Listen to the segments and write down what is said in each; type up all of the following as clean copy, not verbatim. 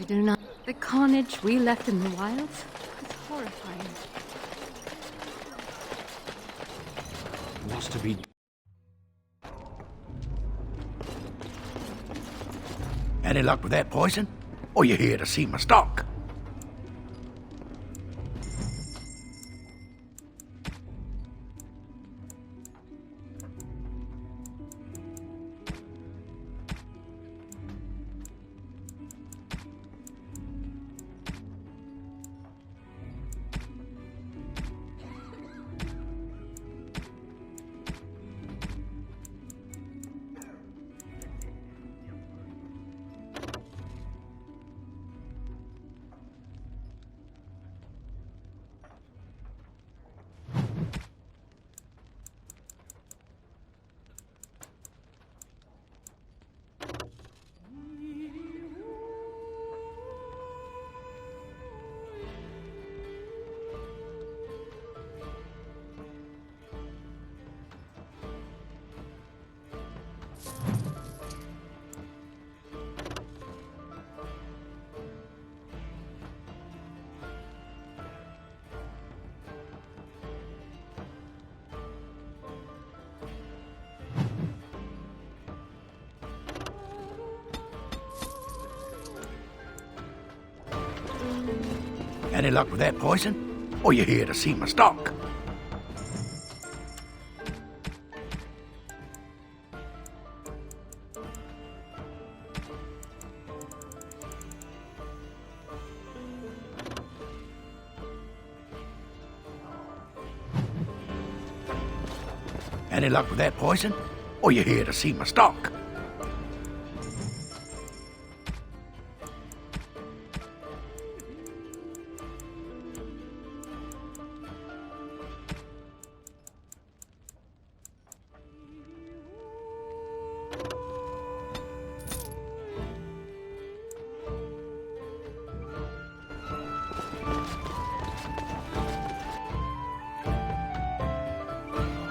do not. The carnage we left in the wilds is horrifying. What's to be... Any luck with that poison? Or you here to see my stock? Any luck with that poison? Or you here to see my stock? Any luck with that poison? Or you here to see my stock?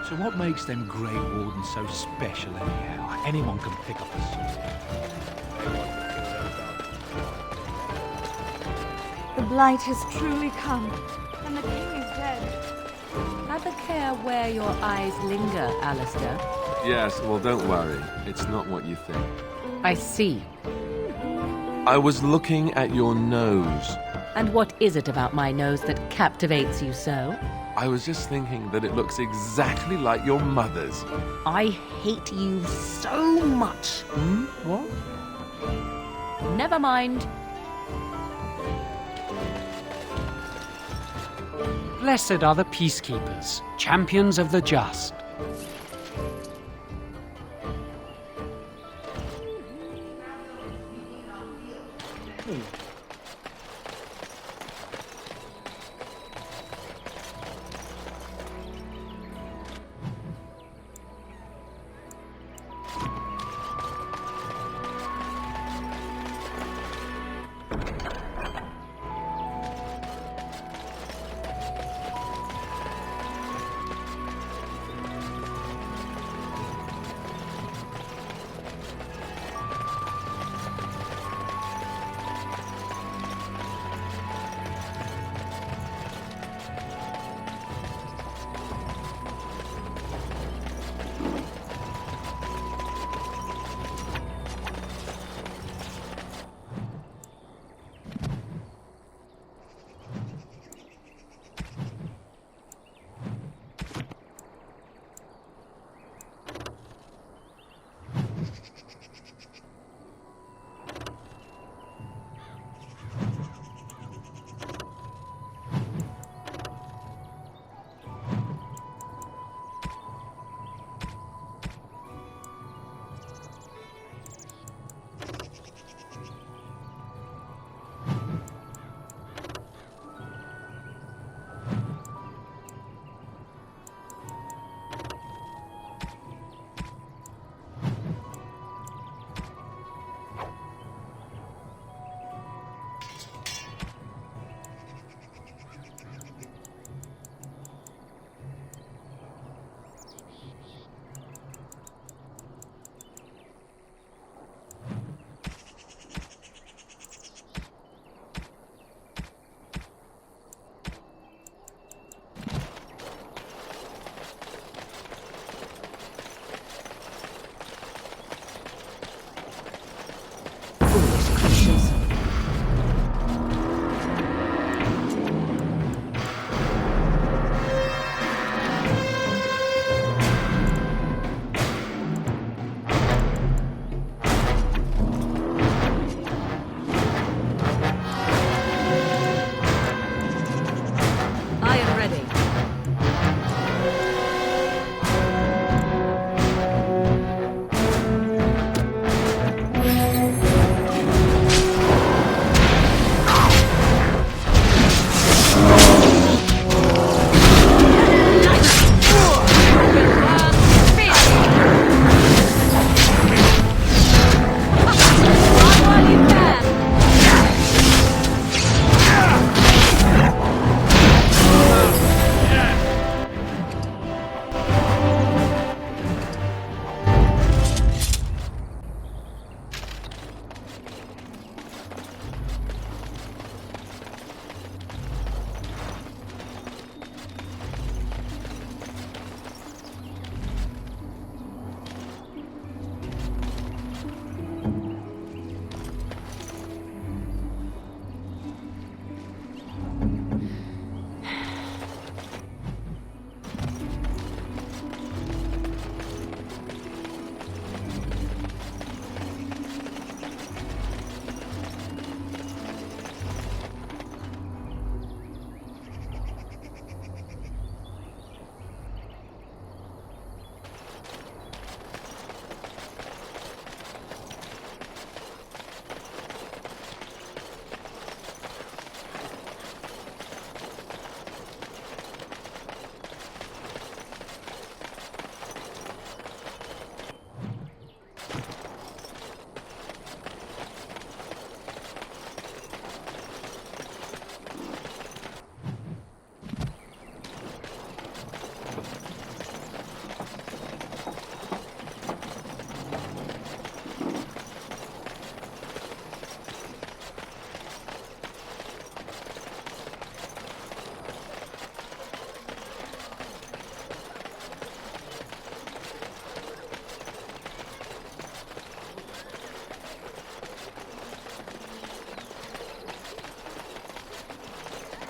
So what makes them Grey Wardens so special anyhow? Anyone can pick up a sword. The blight has truly come, and the king is dead. Have a care where your eyes linger, Alistair. Yes, well, don't worry. It's not what you think. I see. I was looking at your nose. And what is it about my nose that captivates you so? I was just thinking that it looks exactly like your mother's. I hate you so much. What? Never mind. Blessed are the peacekeepers, champions of the just.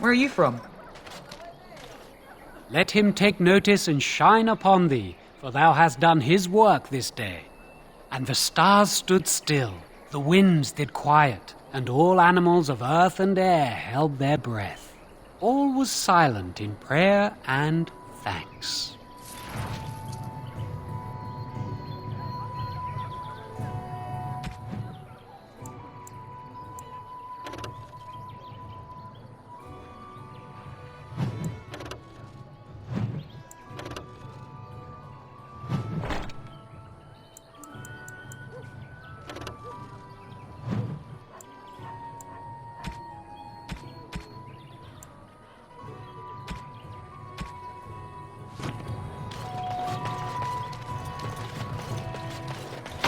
Where are you from? Let him take notice and shine upon thee, for thou hast done his work this day. And the stars stood still, the winds did quiet, and all animals of earth and air held their breath. All was silent in prayer and thanks.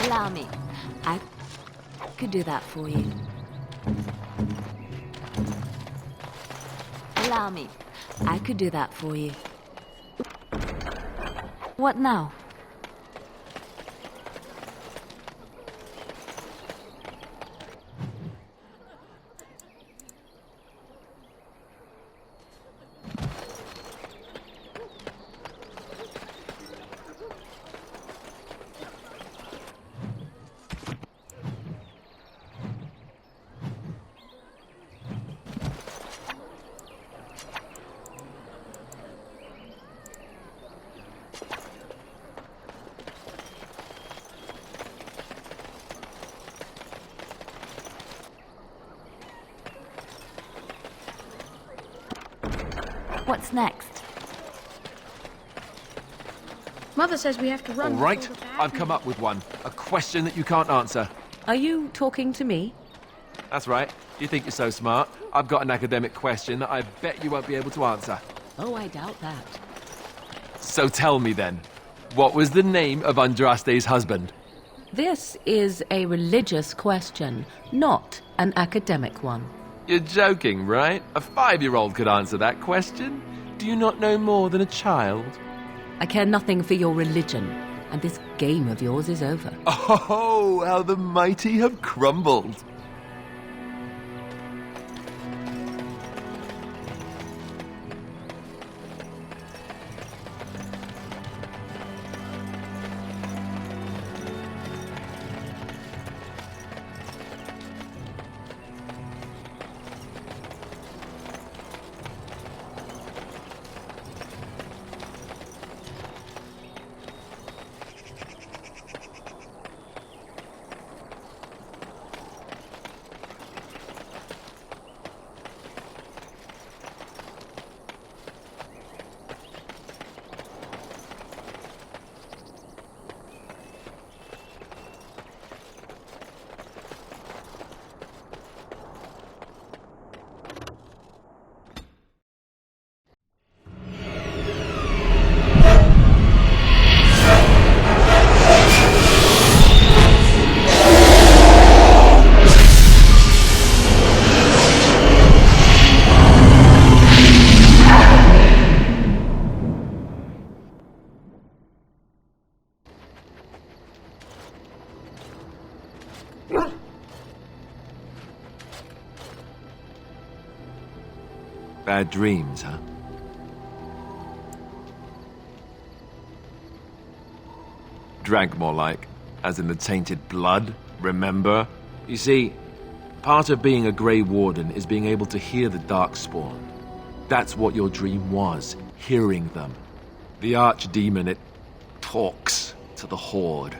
Allow me. I could do that for you. Allow me. I could do that for you. What now? What's next? Mother says we have to run. All right, before the bad I've come up with one. A question that you can't answer. Are you talking to me? That's right. You think you're so smart. I've got an academic question that I bet you won't be able to answer. Oh, I doubt that. So tell me then, what was the name of Andraste's husband? This is a religious question, not an academic one. You're joking, right? A 5-year-old could answer that question. Do you not know more than a child? I care nothing for your religion, and this game of yours is over. Oh, how the mighty have crumbled. Bad dreams, huh? Drank more like, as in the tainted blood, remember? You see, part of being a Grey Warden is being able to hear the Darkspawn. That's what your dream was, hearing them. The Archdemon, it talks to the Horde,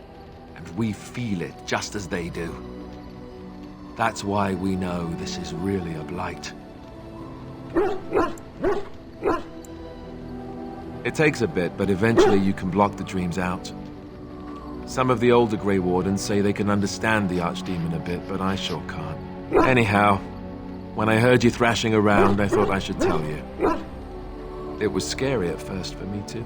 and we feel it just as they do. That's why we know this is really a blight. It takes a bit, but eventually you can block the dreams out. Some of the older Grey Wardens say they can understand the Archdemon a bit, but I sure can't. Anyhow, when I heard you thrashing around, I thought I should tell you. It was scary at first for me too.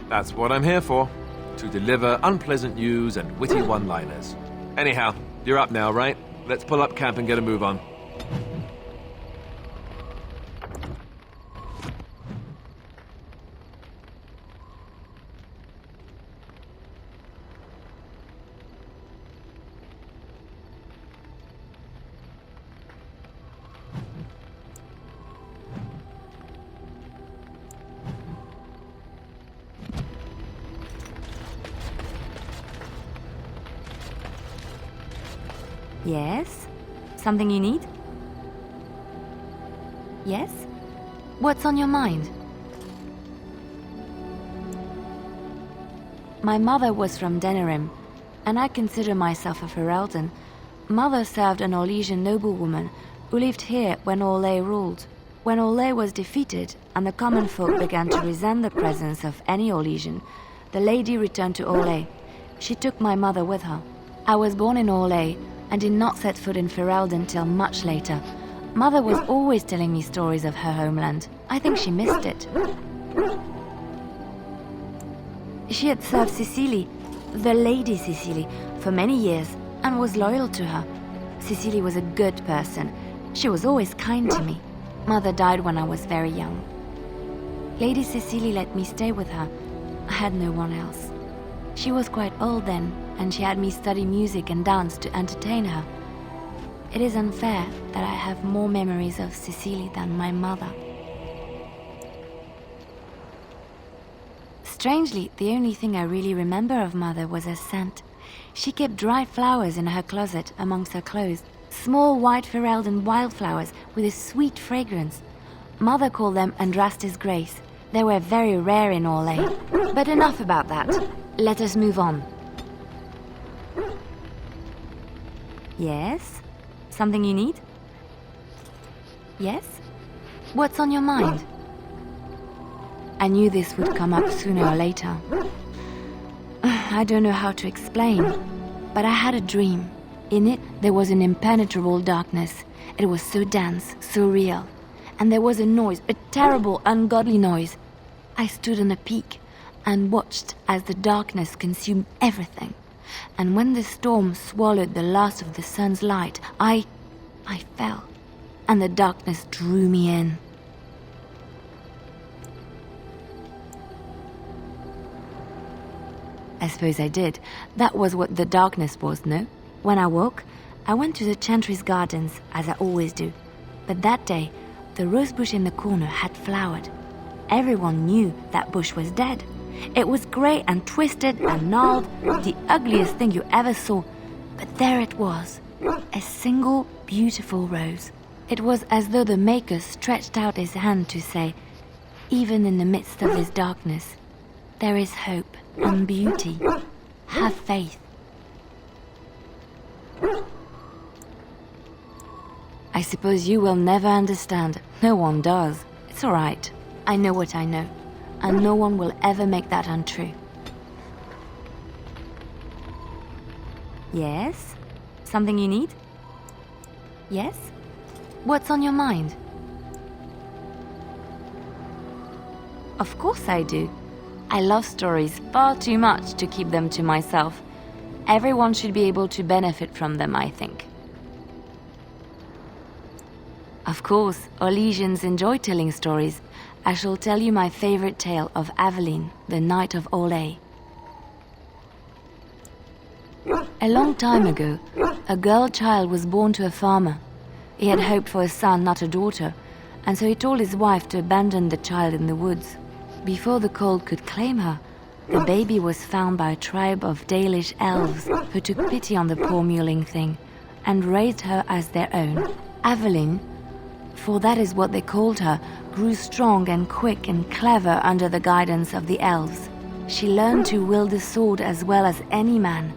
That's what I'm here for, to deliver unpleasant news and witty one-liners. Anyhow, you're up now, right? Let's pull up camp and get a move on. Yes? Something you need? Yes? What's on your mind? My mother was from Denerim, and I consider myself a Ferelden. Mother served an Orlesian noblewoman who lived here when Orlais ruled. When Orlais was defeated and the common folk began to resent the presence of any Orlesian, the lady returned to Orlais. She took my mother with her. I was born in Orlais and did not set foot in Ferelden till much later. Mother was always telling me stories of her homeland. I think she missed it. She had served Cecily, the Lady Cecily, for many years and was loyal to her. Cecily was a good person. She was always kind to me. Mother died when I was very young. Lady Cecily let me stay with her. I had no one else. She was quite old then, and she had me study music and dance to entertain her. It is unfair that I have more memories of Cecily than my mother. Strangely, the only thing I really remember of Mother was her scent. She kept dried flowers in her closet amongst her clothes. Small white Ferelden wildflowers with a sweet fragrance. Mother called them Andrastis Grace. They were very rare in Orlais. But enough about that. Let us move on. Yes? Something you need? Yes? What's on your mind? I knew this would come up sooner or later. I don't know how to explain, but I had a dream. In it, there was an impenetrable darkness. It was so dense, so real. And there was a noise, a terrible, ungodly noise. I stood on a peak and watched as the darkness consumed everything. And when the storm swallowed the last of the sun's light, I fell, and the darkness drew me in. I suppose I did. That was what the darkness was, no? When I woke, I went to the Chantry's gardens, as I always do. But that day, the rosebush in the corner had flowered. Everyone knew that bush was dead. It was grey and twisted and gnarled, the ugliest thing you ever saw. But there it was, a single beautiful rose. It was as though the Maker stretched out his hand to say, even in the midst of this darkness, there is hope and beauty. Have faith. I suppose you will never understand. No one does. It's all right. I know what I know, and no one will ever make that untrue. Yes? Something you need? Yes? What's on your mind? Of course I do. I love stories far too much to keep them to myself. Everyone should be able to benefit from them, I think. Of course, Orlesians enjoy telling stories. I shall tell you my favorite tale of Aveline, the Knight of Orlais. A long time ago, a girl child was born to a farmer. He had hoped for a son, not a daughter, and so he told his wife to abandon the child in the woods. Before the cold could claim her, the baby was found by a tribe of Dalish elves who took pity on the poor mewling thing and raised her as their own. Aveline, for that is what they called her, grew strong and quick and clever under the guidance of the elves. She learned to wield the sword as well as any man,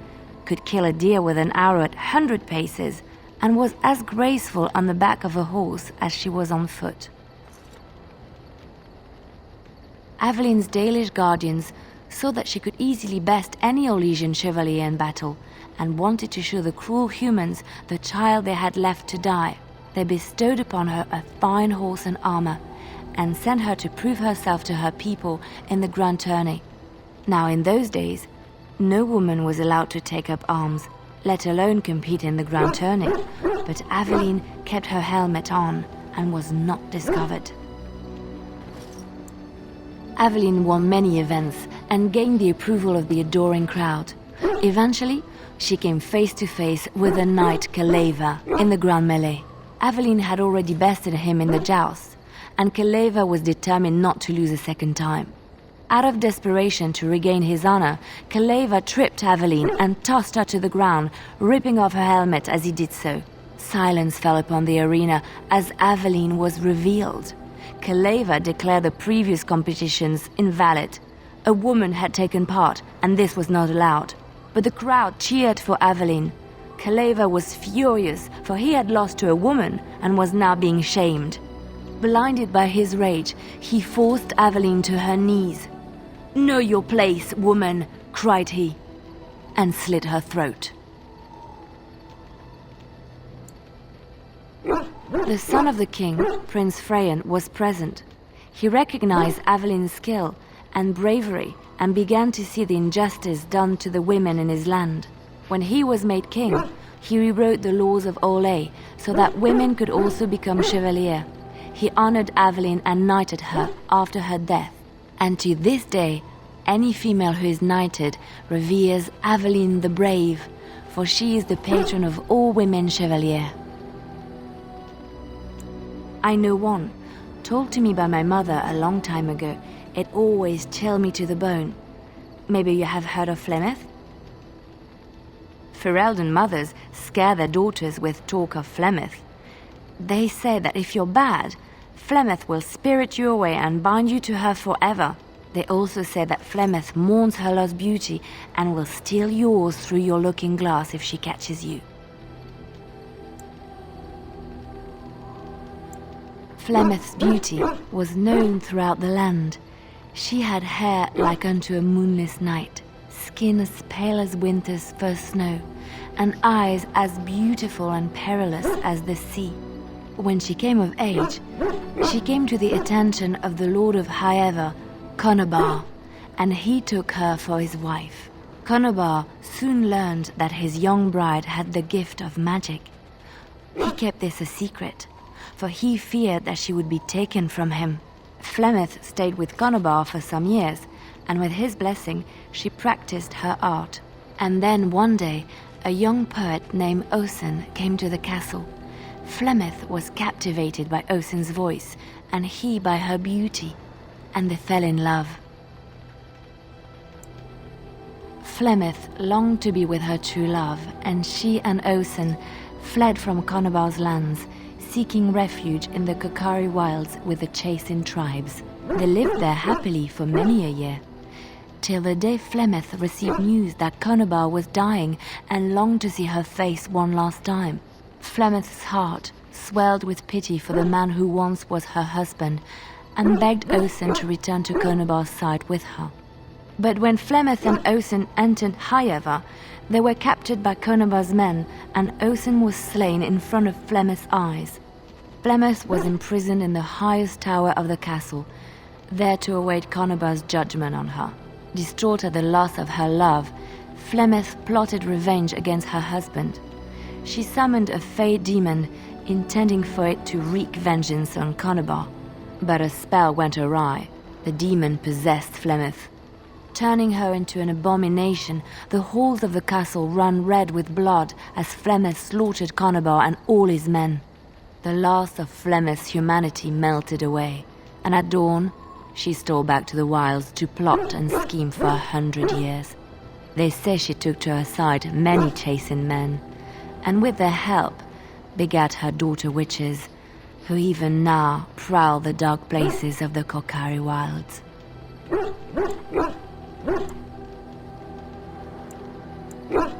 could kill a deer with an arrow at 100 paces, and was as graceful on the back of a horse as she was on foot. Aveline's Dalish guardians saw that she could easily best any Orlesian chevalier in battle, and wanted to show the cruel humans the child they had left to die. They bestowed upon her a fine horse and armor, and sent her to prove herself to her people in the grand tourney. Now in those days, no woman was allowed to take up arms, let alone compete in the grand tourney, but Aveline kept her helmet on and was not discovered. Aveline won many events and gained the approval of the adoring crowd. Eventually, she came face to face with the knight Keleva in the grand melee. Aveline had already bested him in the joust, and Keleva was determined not to lose a second time. Out of desperation to regain his honor, Kaleva tripped Aveline and tossed her to the ground, ripping off her helmet as he did so. Silence fell upon the arena as Aveline was revealed. Kaleva declared the previous competitions invalid. A woman had taken part, and this was not allowed. But the crowd cheered for Aveline. Kaleva was furious, for he had lost to a woman and was now being shamed. Blinded by his rage, he forced Aveline to her knees. "Know your place, woman," cried he, and slit her throat. The son of the king, Prince Freyan, was present. He recognized Aveline's skill and bravery and began to see the injustice done to the women in his land. When he was made king, he rewrote the laws of Orlais so that women could also become chevalier. He honored Aveline and knighted her after her death. And to this day, any female who is knighted reveres Aveline the Brave, for she is the patron of all women chevalier. I know one, told to me by my mother a long time ago. It always chilled me to the bone. Maybe you have heard of Flemeth? Ferelden mothers scare their daughters with talk of Flemeth. They say that if you're bad, Flemeth will spirit you away and bind you to her forever. They also say that Flemeth mourns her lost beauty and will steal yours through your looking glass if she catches you. Flemeth's beauty was known throughout the land. She had hair like unto a moonless night, skin as pale as winter's first snow, and eyes as beautiful and perilous as the sea. When she came of age, she came to the attention of the Lord of Highever, Conobar, and he took her for his wife. Conobar soon learned that his young bride had the gift of magic. He kept this a secret, for he feared that she would be taken from him. Flemeth stayed with Conobar for some years, and with his blessing, she practiced her art. And then one day, a young poet named Osen came to the castle. Flemeth was captivated by Osen's voice, and he by her beauty, and they fell in love. Flemeth longed to be with her true love, and she and Osen fled from Conobar's lands, seeking refuge in the Kokari wilds with the Chasing tribes. They lived there happily for many a year, till the day Flemeth received news that Conobar was dying and longed to see her face one last time. Flemeth's heart swelled with pity for the man who once was her husband, and begged Osen to return to Conobar's side with her. But when Flemeth and Osen entered Highever, they were captured by Conobar's men, and Osen was slain in front of Flemeth's eyes. Flemeth was imprisoned in the highest tower of the castle, there to await Conobar's judgment on her. Distraught at the loss of her love, Flemeth plotted revenge against her husband. She summoned a fey demon, intending for it to wreak vengeance on Conobar. But a spell went awry. The demon possessed Flemeth. Turning her into an abomination, the halls of the castle ran red with blood as Flemeth slaughtered Conobar and all his men. The last of Flemeth's humanity melted away, and at dawn, she stole back to the wilds to plot and scheme for 100 years. They say she took to her side many Chasing men, and with their help, begat her daughter witches, who even now prowl the dark places of the Kokari wilds.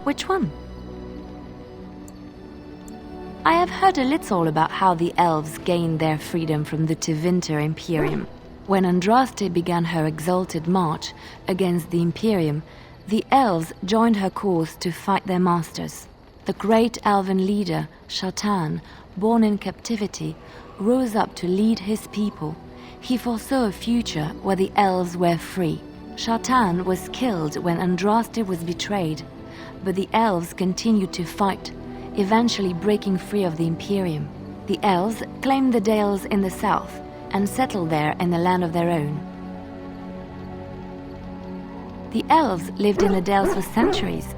Which one? I have heard a little about how the elves gained their freedom from the Tevinter Imperium. When Andraste began her exalted march against the Imperium, the elves joined her cause to fight their masters. The great elven leader, Shatan, born in captivity, rose up to lead his people. He foresaw a future where the elves were free. Shatan was killed when Andraste was betrayed, but the elves continued to fight, eventually breaking free of the Imperium. The elves claimed the Dales in the south and settled there in a land of their own. The elves lived in the Dales for centuries.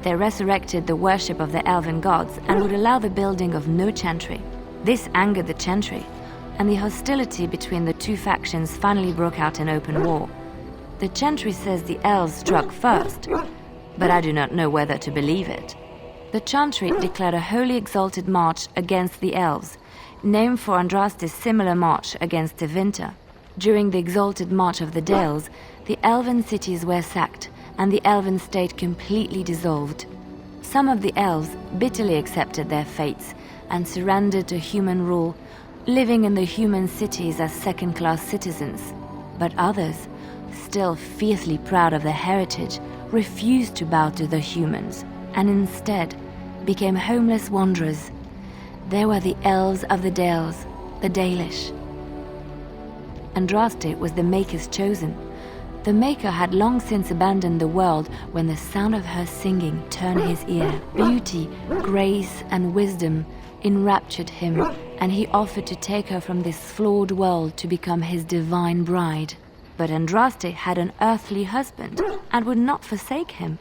They resurrected the worship of the elven gods and would allow the building of no chantry. This angered the chantry, and the hostility between the two factions finally broke out in open war. The Chantry says the elves struck first, but I do not know whether to believe it. The Chantry declared a wholly exalted march against the elves, named for Andraste's similar march against Tevinter. During the exalted march of the Dales, the elven cities were sacked, and the elven state completely dissolved. Some of the elves bitterly accepted their fates and surrendered to human rule, living in the human cities as second-class citizens. But others, still fiercely proud of their heritage, refused to bow to the humans, and instead became homeless wanderers. They were the elves of the Dales, the Dalish. Andraste was the Maker's chosen. The Maker had long since abandoned the world when the sound of her singing turned his ear. Beauty, grace, and wisdom enraptured him, and he offered to take her from this flawed world to become his divine bride. But Andraste had an earthly husband and would not forsake him.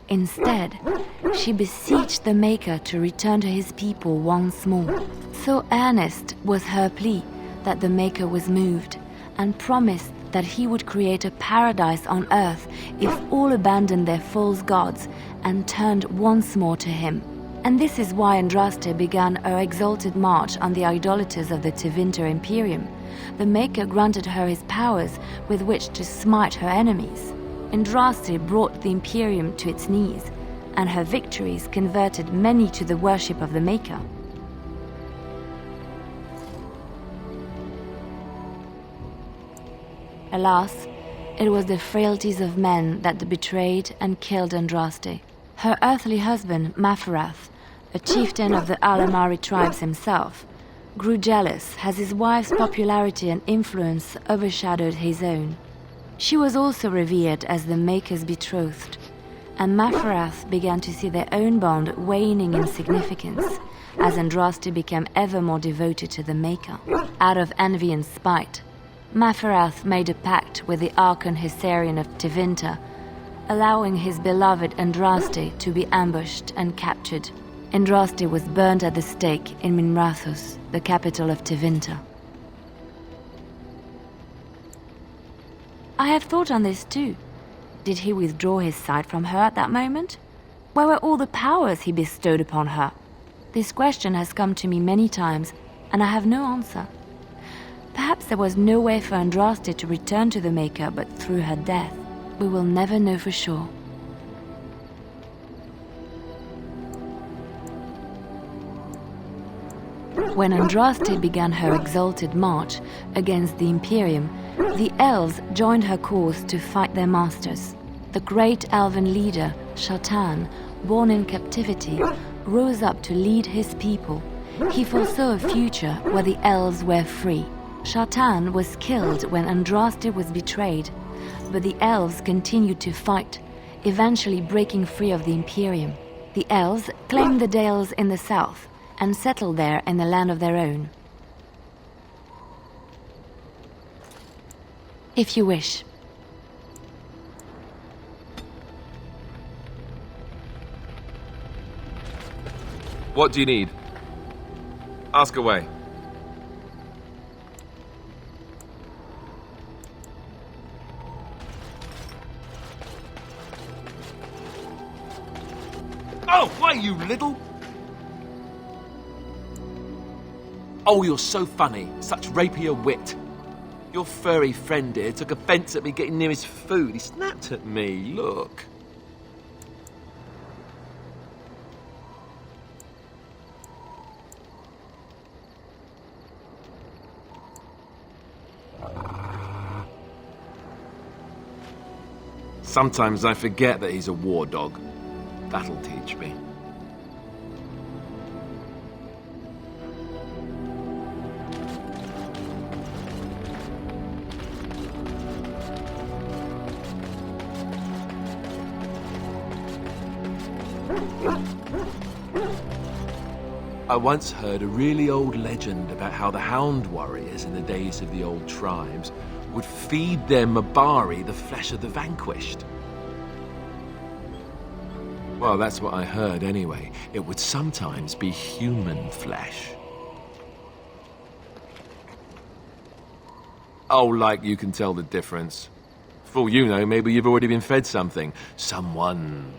Instead, she beseeched the Maker to return to his people once more. So earnest was her plea that the Maker was moved and promised that he would create a paradise on earth if all abandoned their false gods and turned once more to him. And this is why Andraste began her exalted march on the idolaters of the Tevinter Imperium. The Maker granted her his powers with which to smite her enemies. Andraste brought the Imperium to its knees, and her victories converted many to the worship of the Maker. Alas, it was the frailties of men that betrayed and killed Andraste. Her earthly husband, Maferath, a chieftain of the Alamari tribes himself, grew jealous as his wife's popularity and influence overshadowed his own. She was also revered as the Maker's betrothed, and Maferath began to see their own bond waning in significance as Andraste became ever more devoted to the Maker. Out of envy and spite, Maferath made a pact with the Archon Hysarian of Tevinter, allowing his beloved Andraste to be ambushed and captured. Andraste was burned at the stake in Minrathous, the capital of Tevinter. I have thought on this too. Did he withdraw his sight from her at that moment? Where were all the powers he bestowed upon her? This question has come to me many times, and I have no answer. Perhaps there was no way for Andraste to return to the Maker but through her death. We will never know for sure. When Andraste began her exalted march against the Imperium, the elves joined her cause to fight their masters. The great elven leader, Shatan, born in captivity, rose up to lead his people. He foresaw a future where the elves were free. Shatan was killed when Andraste was betrayed, but the elves continued to fight, eventually breaking free of the Imperium. The elves claimed the Dales in the south and settled there in the land of their own. If you wish. What do you need? Ask away. Oh, why, you little... Oh, you're so funny. Such rapier wit. Your furry friend here took offence at me getting near his food. He snapped at me. Look. Sometimes I forget that he's a war dog. That'll teach me. I once heard a really old legend about how the Hound warriors in the days of the old tribes would feed their Mabari the flesh of the vanquished. Well, that's what I heard anyway. It would sometimes be human flesh. Oh, like you can tell the difference. For all you know, maybe you've already been fed something. Someone.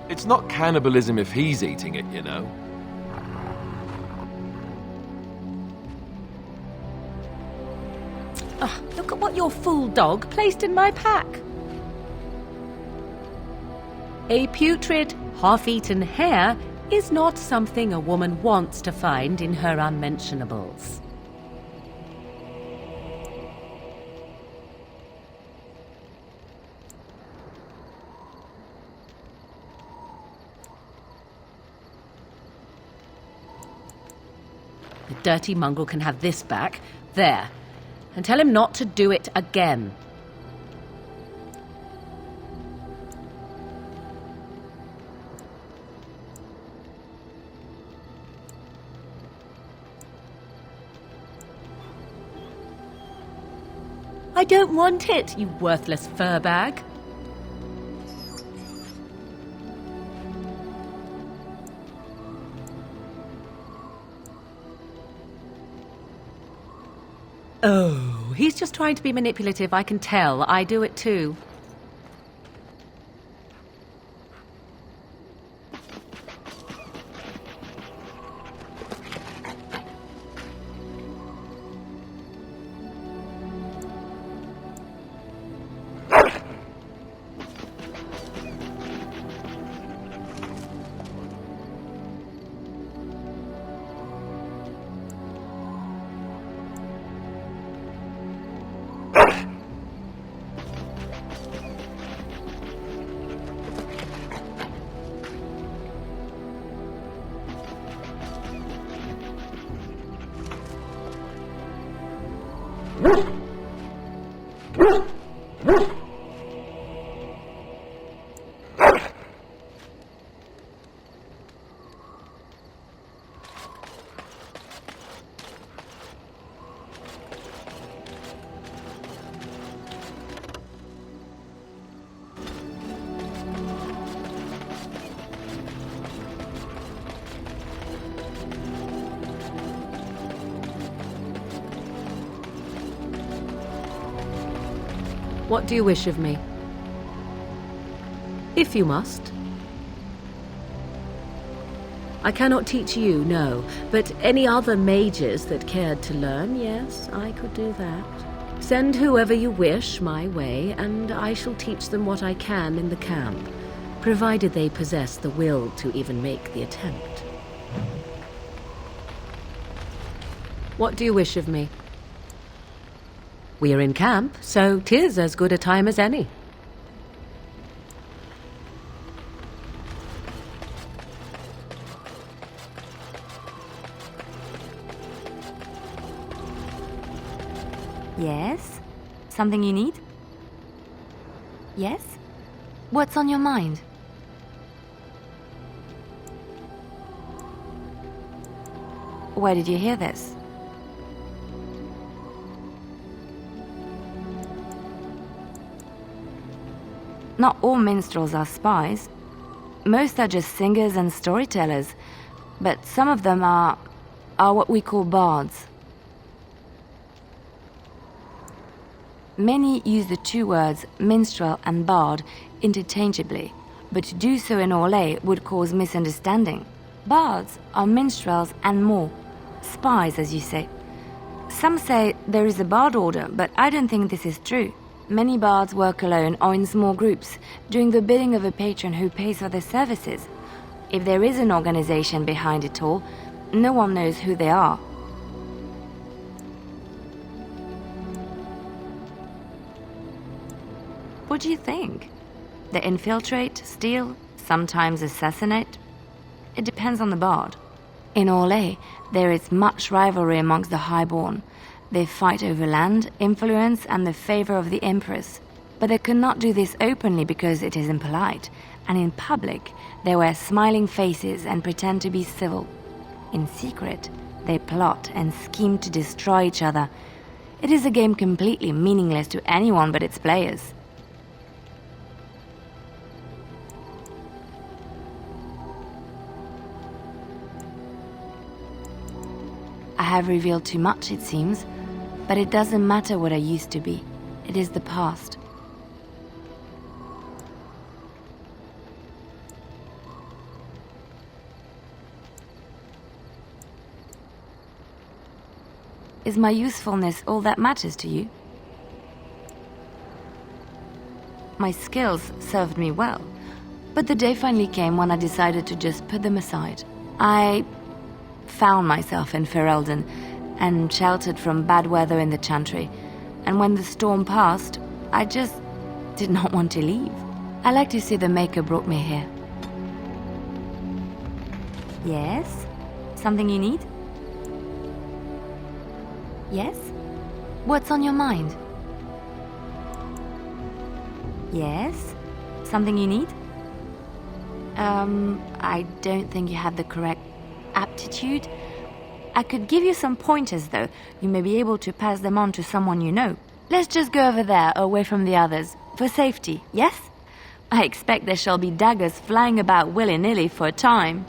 It's not cannibalism if he's eating it, you know. Look at what your fool dog placed in my pack. A putrid, half-eaten hare is not something a woman wants to find in her unmentionables. The dirty mongrel can have this back. There. And tell him not to do it again. I don't want it, you worthless fur bag. Oh, he's just trying to be manipulative, I can tell. I do it too. What do you wish of me? If you must. I cannot teach you, no, but any other mages that cared to learn, yes, I could do that. Send whoever you wish my way, and I shall teach them what I can in the camp, provided they possess the will to even make the attempt. What do you wish of me? We are in camp, so 'tis as good a time as any. Yes? Something you need? Yes? What's on your mind? Where did you hear this? Not all minstrels are spies. Most are just singers and storytellers, but some of them are what we call bards. Many use the two words minstrel and bard interchangeably, but to do so in Orlais would cause misunderstanding. Bards are minstrels and more, spies as you say. Some say there is a bard order, but I don't think this is true. Many bards work alone or in small groups, doing the bidding of a patron who pays for their services. If there is an organization behind it all, no one knows who they are. What do you think? They infiltrate, steal, sometimes assassinate? It depends on the bard. In Orlais, there is much rivalry amongst the highborn. They fight over land, influence, and the favor of the Empress. But they cannot do this openly because it is impolite, and in public, they wear smiling faces and pretend to be civil. In secret, they plot and scheme to destroy each other. It is a game completely meaningless to anyone but its players. I have revealed too much, it seems, but it doesn't matter what I used to be. It is the past. Is my usefulness all that matters to you? My skills served me well, but the day finally came when I decided to just put them aside. I found myself in Ferelden and sheltered from bad weather in the Chantry, and when the storm passed, I just did not want to leave. I like to see the Maker brought me here. Yes? Something you need? Yes? What's on your mind? Yes? Something you need? I don't think you have the correct aptitude. I could give you some pointers, though. You may be able to pass them on to someone you know. Let's just go over there, away from the others, for safety, yes? I expect there shall be daggers flying about willy-nilly for a time.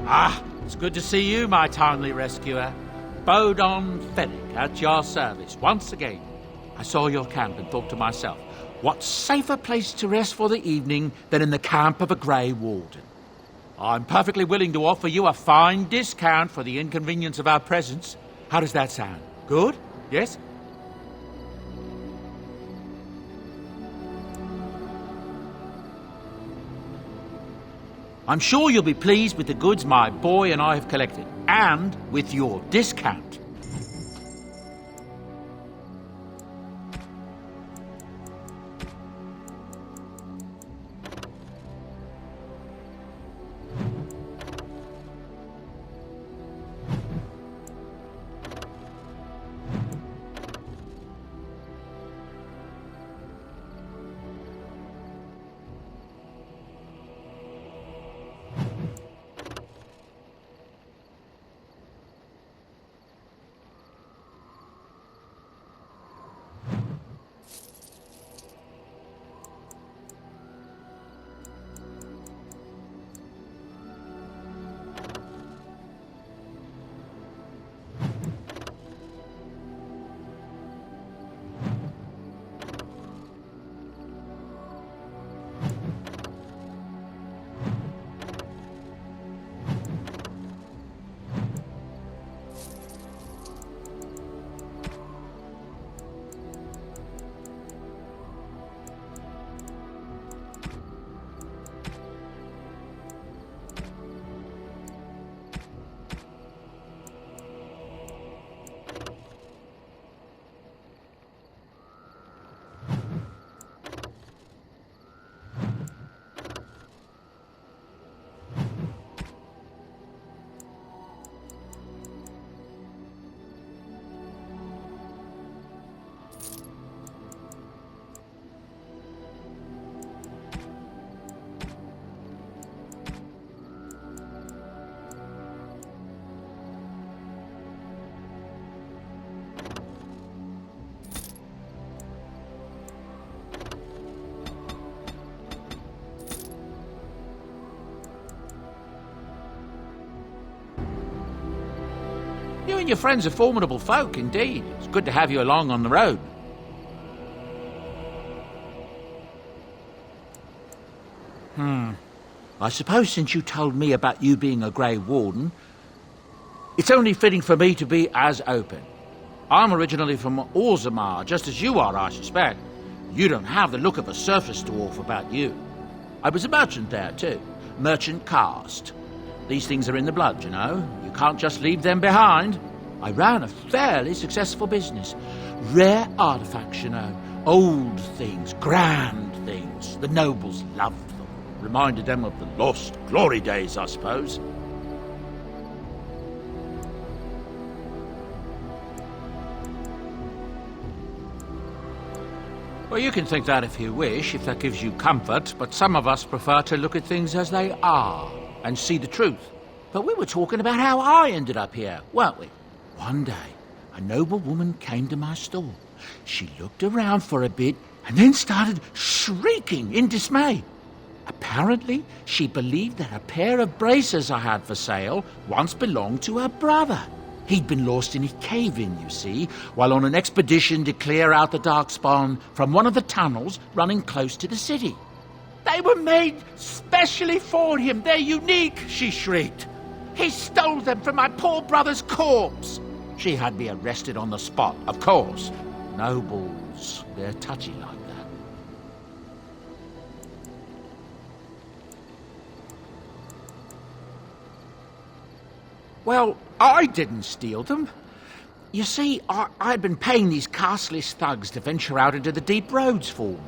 Ah, it's good to see you, my timely rescuer. Bodon Fennick, at your service, once again. I saw your camp and thought to myself, what safer place to rest for the evening than in the camp of a Grey Warden? I'm perfectly willing to offer you a fine discount for the inconvenience of our presence. How does that sound? Good? Yes? I'm sure you'll be pleased with the goods my boy and I have collected, and with your discount. You and your friends are formidable folk, indeed. It's good to have you along on the road. I suppose since you told me about you being a Grey Warden, it's only fitting for me to be as open. I'm originally from Orzammar, just as you are, I suspect. You don't have the look of a surface dwarf about you. I was a merchant there, too. Merchant caste. These things are in the blood, you know. You can't just leave them behind. I ran a fairly successful business. Rare artifacts, you know. Old things, grand things. The nobles loved them. Reminded them of the lost glory days, I suppose. Well, you can think that if you wish, if that gives you comfort, but some of us prefer to look at things as they are and see the truth. But we were talking about how I ended up here, weren't we? One day, a noble woman came to my stall. She looked around for a bit and then started shrieking in dismay. Apparently, she believed that a pair of braces I had for sale once belonged to her brother. He'd been lost in a cave-in, you see, while on an expedition to clear out the Darkspawn from one of the tunnels running close to the city. They were made specially for him. They're unique, she shrieked. He stole them from my poor brother's corpse. She had me arrested on the spot, of course. Nobles, they're touchy like that. Well, I didn't steal them. You see, I'd been paying these castless thugs to venture out into the deep roads for me.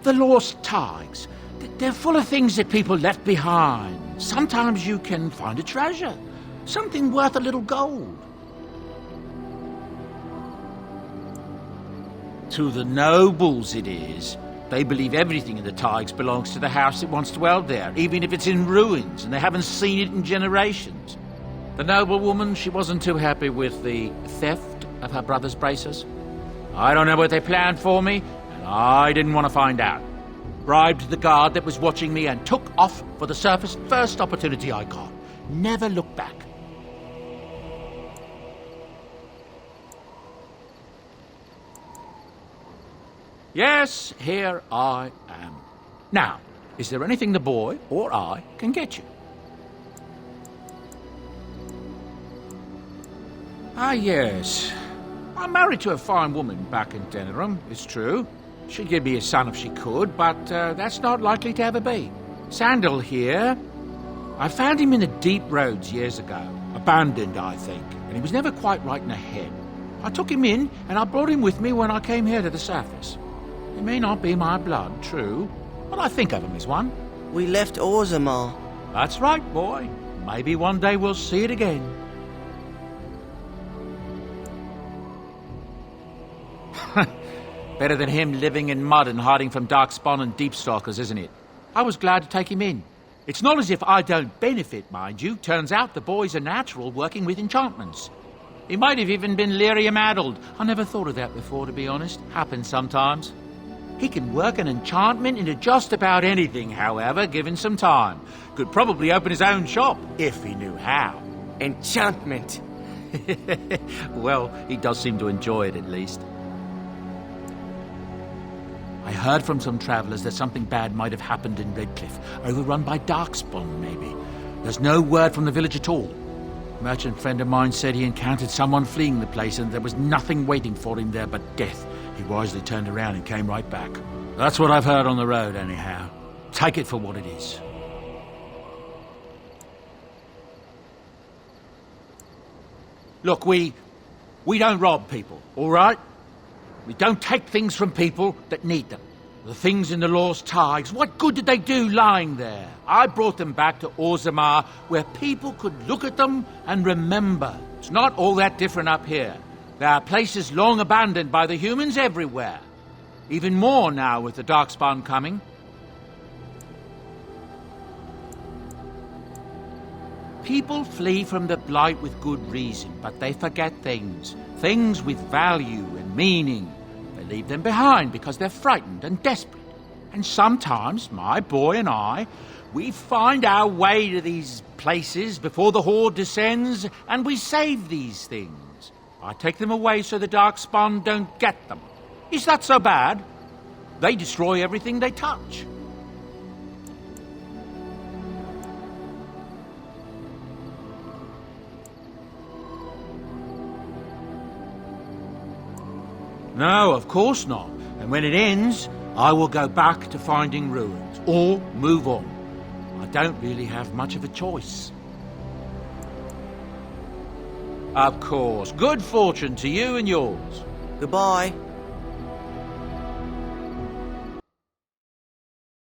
The lost tigers. They're full of things that people left behind. Sometimes you can find a treasure. Something worth a little gold. To the nobles it is. They believe everything in the Tigers belongs to the house that once dwelled there, even if it's in ruins and they haven't seen it in generations. The noblewoman, she wasn't too happy with the theft of her brother's braces. I don't know what they planned for me, and I didn't want to find out. Bribed the guard that was watching me and took off for the surface first opportunity I got. Never looked back. Yes, here I am. Now, is there anything the boy or I can get you? Ah, yes. I'm married to a fine woman back in Denerim, it's true. She'd give me a son if she could, but that's not likely to ever be. Sandal here. I found him in the deep roads years ago. Abandoned, I think, and he was never quite right in the head. I took him in, and I brought him with me when I came here to the surface. He may not be my blood, true, but I think of him as one. We left Orzammar. That's right, boy. Maybe one day we'll see it again. Better than him living in mud and hiding from Darkspawn and Deepstalkers, isn't it? I was glad to take him in. It's not as if I don't benefit, mind you. Turns out the boy's a natural working with enchantments. He might have even been lyrium-addled. I never thought of that before, to be honest. Happens sometimes. He can work an enchantment into just about anything, however, given some time. Could probably open his own shop, if he knew how. Enchantment. Well, he does seem to enjoy it, at least. I heard from some travellers that something bad might have happened in Redcliffe, overrun by Darkspawn, maybe. There's no word from the village at all. A merchant friend of mine said he encountered someone fleeing the place and there was nothing waiting for him there but death. He wisely turned around and came right back. That's what I've heard on the road, anyhow. Take it for what it is. Look, we don't rob people, all right? We don't take things from people that need them. The things in the Lost Tigers, what good did they do lying there? I brought them back to Orzammar, where people could look at them and remember. It's not all that different up here. There are places long abandoned by the humans everywhere. Even more now with the Darkspawn coming. People flee from the Blight with good reason, but they forget things. Things with value and meaning. They leave them behind because they're frightened and desperate. And sometimes, my boy and I, we find our way to these places before the Horde descends, and we save these things. I take them away so the Darkspawn don't get them. Is that so bad? They destroy everything they touch. No, of course not. And when it ends, I will go back to finding ruins, or move on. I don't really have much of a choice. Of course. Good fortune to you and yours. Goodbye.